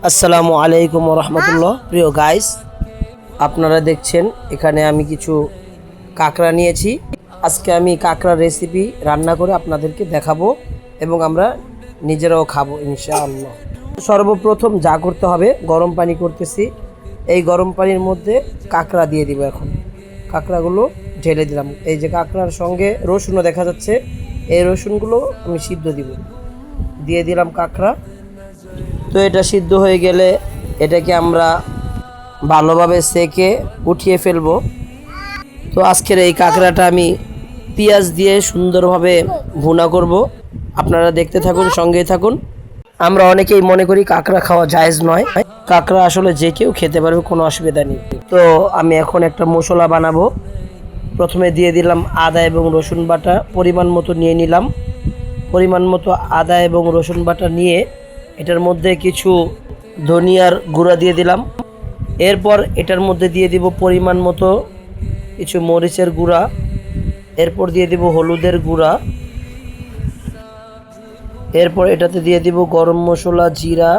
আসসালামু আলাইকুম রহমতুল্লাহ। প্রিয় গাইস, আপনারা দেখছেন এখানে আমি কিছু কাঁকড়া নিয়েছি। আজকে আমি কাঁকড়ার রেসিপি রান্না করে আপনাদেরকে দেখাবো এবং আমরা নিজেরাও খাবো ইনশাআল্লাহ। সর্বপ্রথম যা করতে হবে, গরম পানি করতেছি। এই গরম পানির মধ্যে কাঁকড়া দিয়ে দিব। এখন কাঁকড়াগুলো ঢেলে দিলাম। এই যে কাঁকড়ার সঙ্গে রসুনও দেখা যাচ্ছে, এই রসুনগুলো আমি সিদ্ধ দিয়ে দিলাম কাঁকড়া। তো এটা সিদ্ধ হয়ে গেলে এটাকে আমরা ভালোভাবে সেকে উঠিয়ে ফেলবো। তো আজকের এই কাঁকড়াটা আমি পেঁয়াজ দিয়ে সুন্দরভাবে ভুনা করব। আপনারা দেখতে থাকুন, সঙ্গেই থাকুন। আমরা অনেকেই মনে করি কাঁকড়া খাওয়া জায়েজ নয়। কাঁকড়া আসলে যে কেউ খেতে পারবে, কোনো অসুবিধা নেই। তো আমি এখন একটা মশলা বানাবো। প্রথমে দিয়ে দিলাম আদা এবং রসুন বাটা, পরিমাণ মতো নিয়ে নিলাম। পরিমাণ মতো আদা এবং রসুন বাটা নিয়ে এটার মধ্যে কিছু ধনিয়ার গুঁড়া দিয়ে দিলাম। এরপর এটার মধ্যে দিয়ে দিব পরিমাণ মতো কিছু মরিচের গুঁড়া। এরপর দিয়ে দিব হলুদের গুঁড়া। এরপর এটাতে দিয়ে দিব গরম মশলা, জিরা,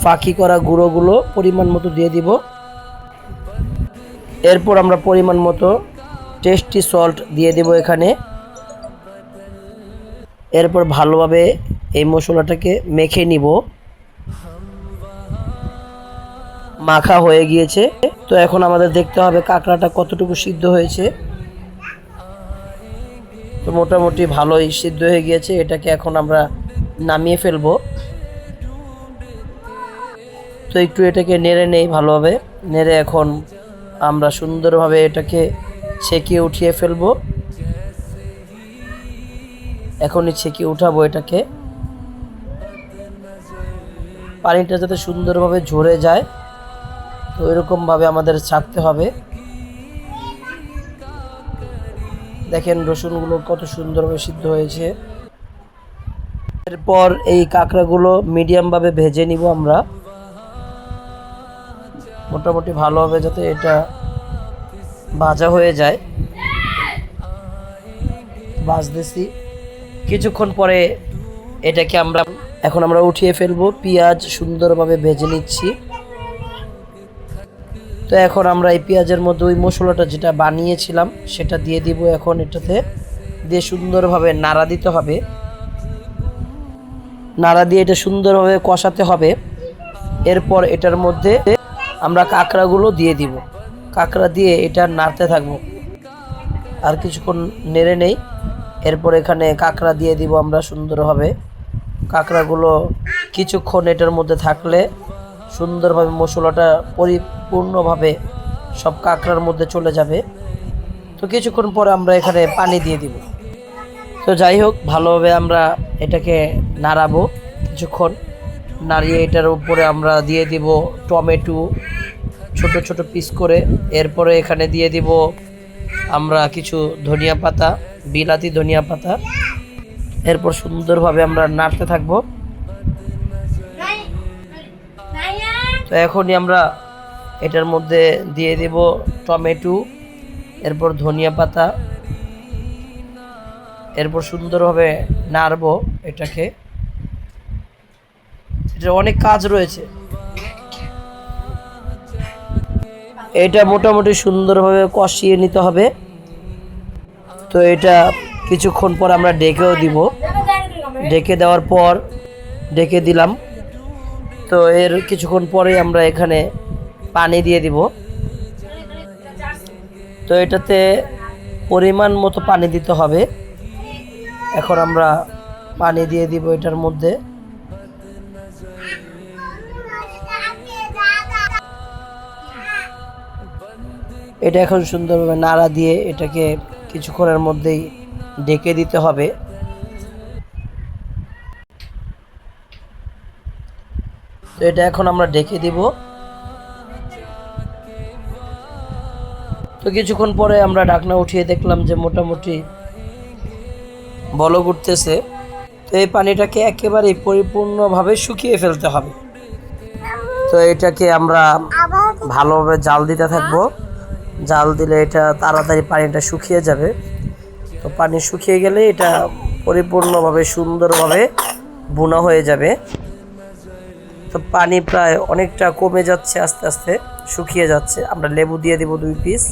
ফাঁকি করা গুঁড়োগুলো পরিমাণ মতো দিয়ে দিব। এরপর আমরা পরিমাণ মতো টেস্টি সল্ট দিয়ে দিব এখানে। এরপর ভালোভাবে এই মশলাটাকে মেখে নিব। মাখা হয়ে গিয়েছে। তো এখন আমাদের দেখতে হবে কাঁকড়াটা কতটুকু সিদ্ধ হয়েছে। তো মোটামুটি ভালোই সিদ্ধ হয়ে গিয়েছে। এটাকে এখন আমরা নামিয়ে ফেলবো। তো একটু এটাকে নেড়ে নেই ভালোভাবে। নেড়ে এখন আমরা সুন্দরভাবে এটাকে ছেঁকে উঠিয়ে ফেলবো। এখনই ছেঁকে উঠাবো এটাকে। পানিটা যাতে সুন্দরভাবে ঝরে যায়, তো এরকমভাবে আমাদের ছাঁকতে হবে। দেখেন রসুনগুলো কত সুন্দরভাবে সিদ্ধ হয়েছে। এরপর এই কাঁকড়াগুলো মিডিয়ামভাবে ভেজে নিব আমরা, মোটামুটি ভালোভাবে যাতে এটা ভাজা হয়ে যায়। ভাজতেছি। কিছুক্ষণ পরে এটাকে এখন আমরা উঠিয়ে ফেলবো। পেঁয়াজ সুন্দরভাবে ভেজে নিচ্ছি। তো এখন আমরা এই পেঁয়াজের মধ্যে ওই মশলাটা যেটা বানিয়েছিলাম সেটা দিয়ে দিব। এখন এটাতে দিয়ে সুন্দরভাবে নাড়া দিতে হবে। নাড়া দিয়ে এটা সুন্দরভাবে কষাতে হবে। এরপর এটার মধ্যে আমরা কাঁকড়াগুলো দিয়ে দিব। কাঁকড়া দিয়ে এটা নাড়তে থাকবো। আর কিছুক্ষণ নেড়ে নেই। এরপর এখানে কাঁকড়া দিয়ে দিব আমরা সুন্দরভাবে। কাঁকড়াগুলো কিছুক্ষণ এটার মধ্যে থাকলে সুন্দরভাবে মশলাটা পরিপূর্ণভাবে সব কাঁকড়ার মধ্যে চলে যাবে। তো কিছুক্ষণ পরে আমরা এখানে পানি দিয়ে দিব। তো যাই হোক, ভালোভাবে আমরা এটাকে নাড়াবো কিছুক্ষণ। নাড়িয়ে এটার উপরে আমরা দিয়ে দিব টমেটো ছোট ছোট পিস করে। এরপরে এখানে দিয়ে দিব আমরা কিছু ধনিয়া পাতা, বিলাতি ধনিয়া পাতা। এরপর সুন্দরভাবে আমরা নাড়তে থাকবো। তো এখনই আমরা এটার মধ্যে দিয়ে দেব টমেটো, এরপর ধনিয়া পাতা। এরপর সুন্দরভাবে নাড়বো এটাকে। এটা অনেক কাজ রয়েছে। এটা মোটামুটি সুন্দরভাবে কষিয়ে নিতে হবে। তো এটা কিছুক্ষণ পর আমরা ঢেকেও দিব। ঢেকে দেওয়ার পর ঢেকে দিলাম। তো এর কিছুক্ষণ পরে আমরা এখানে পানি দিয়ে দিব। তো এটাতে পরিমাণ মতো পানি দিতে হবে। এখন আমরা পানি দিয়ে দিব এটার মধ্যে। এটা এখন সুন্দরভাবে নাড়া দিয়ে এটাকে কিছুক্ষণের মধ্যেই ঢেকে দিতে হবে। তো এটা এখন আমরা ঢেকে দিব। তো কিছুক্ষণ পরে আমরা ঢাকনা উঠিয়ে দেখলাম যে মোটামুটি বলক উঠতেছে। তো এই পানিটাকে একেবারে পরিপূর্ণভাবে শুকিয়ে ফেলতে হবে। তো এটাকে আমরা ভালোভাবে জাল দিতে থাকবো। জাল দিলে এটা তাড়াতাড়ি পানিটা শুকিয়ে যাবে। তো পানি শুকিয়ে গেলে এটা পরিপূর্ণভাবে সুন্দরভাবে ভুনা হয়ে যাবে। তো তো পানি প্রায় অনেকটা কমে যাচ্ছে, আস্তে আস্তে শুকিয়ে যাচ্ছে। আমরা লেবু দিয়ে দিব 2 পিস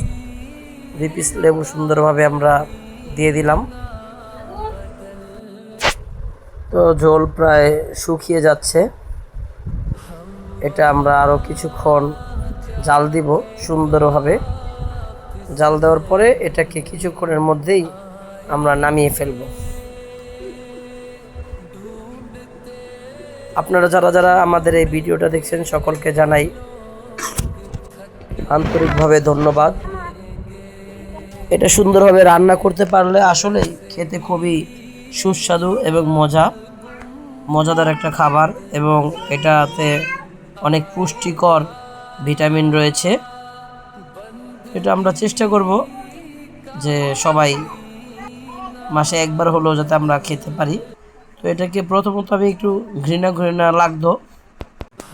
লেবু সুন্দরভাবে আমরা দিয়ে দিলাম। তো ঝোল প্রায় শুকিয়ে যাচ্ছে। এটা আমরা আরও কিছুক্ষণ জাল দিব সুন্দরভাবে। জাল দেওয়ার পরে এটাকে কিছুক্ষণের মধ্যেই আমরা নামিয়ে ফেলব। আপনারা যারা যারা আমাদের এই ভিডিওটা দেখছেন সকলকে জানাই আন্তরিকভাবে ধন্যবাদ। এটা সুন্দরভাবে রান্না করতে পারলে আসলেই খেতে খুবই সুস্বাদু এবং মজাদার একটা খাবার, এবং এটাতে অনেক পুষ্টিকর ভিটামিন রয়েছে। এটা আমরা চেষ্টা করব যে সবাই মাসে একবার হলেও যাতে আমরা খেতে পারি। তো এটাকে প্রথমত আমি একটু ঘৃণা লাগতো,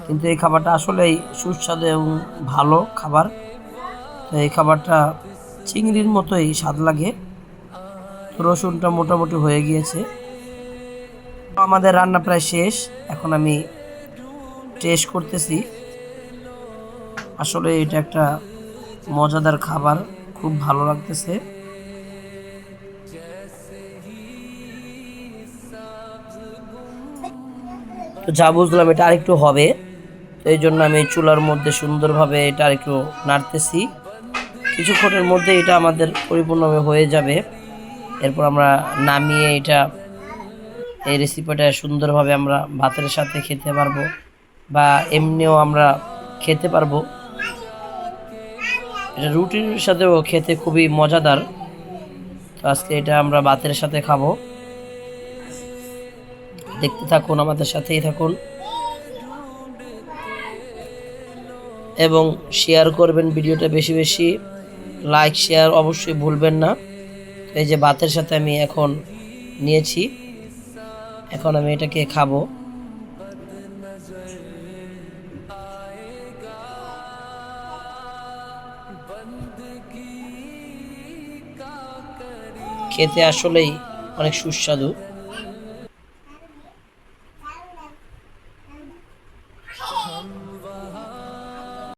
কিন্তু এই খাবারটা আসলেই সুস্বাদু এবং ভালো খাবার। তো এই খাবারটা চিংড়ির মতোই স্বাদ লাগে। রসুনটা মোটামুটি হয়ে গিয়েছে। আমাদের রান্না প্রায় শেষ। এখন আমি টেস্ট করতেছি। আসলে এটা একটা মজাদার খাবার, খুব ভালো লাগতেছে। তো যা বুঝলাম এটা আরেকটু হবে, তো এই জন্য আমি চুলার মধ্যে সুন্দরভাবে এটা আরেকটু নাড়তেছি। কিছুক্ষণের মধ্যে এটা আমাদের পরিপূর্ণভাবে হয়ে যাবে। এরপর আমরা নামিয়ে এই রেসিপিটা সুন্দরভাবে আমরা ভাতের সাথে খেতে পারবো, বা এমনিও আমরা খেতে পারবো। এটা রুটির সাথেও খেতে খুবই মজাদার। তো আজকে এটা আমরা ভাতের সাথে খাবো। দেখতে থাকুন, আমাদের সাথেই থাকুন এবং শেয়ার করবেন ভিডিওটা বেশি বেশি। লাইক শেয়ার অবশ্যই ভুলবেন না। এই যে ভাতের সাথে আমি এখন নিয়েছি, এখন আমি এটাকে খাবো। খেতে আসলেই অনেক সুস্বাদু।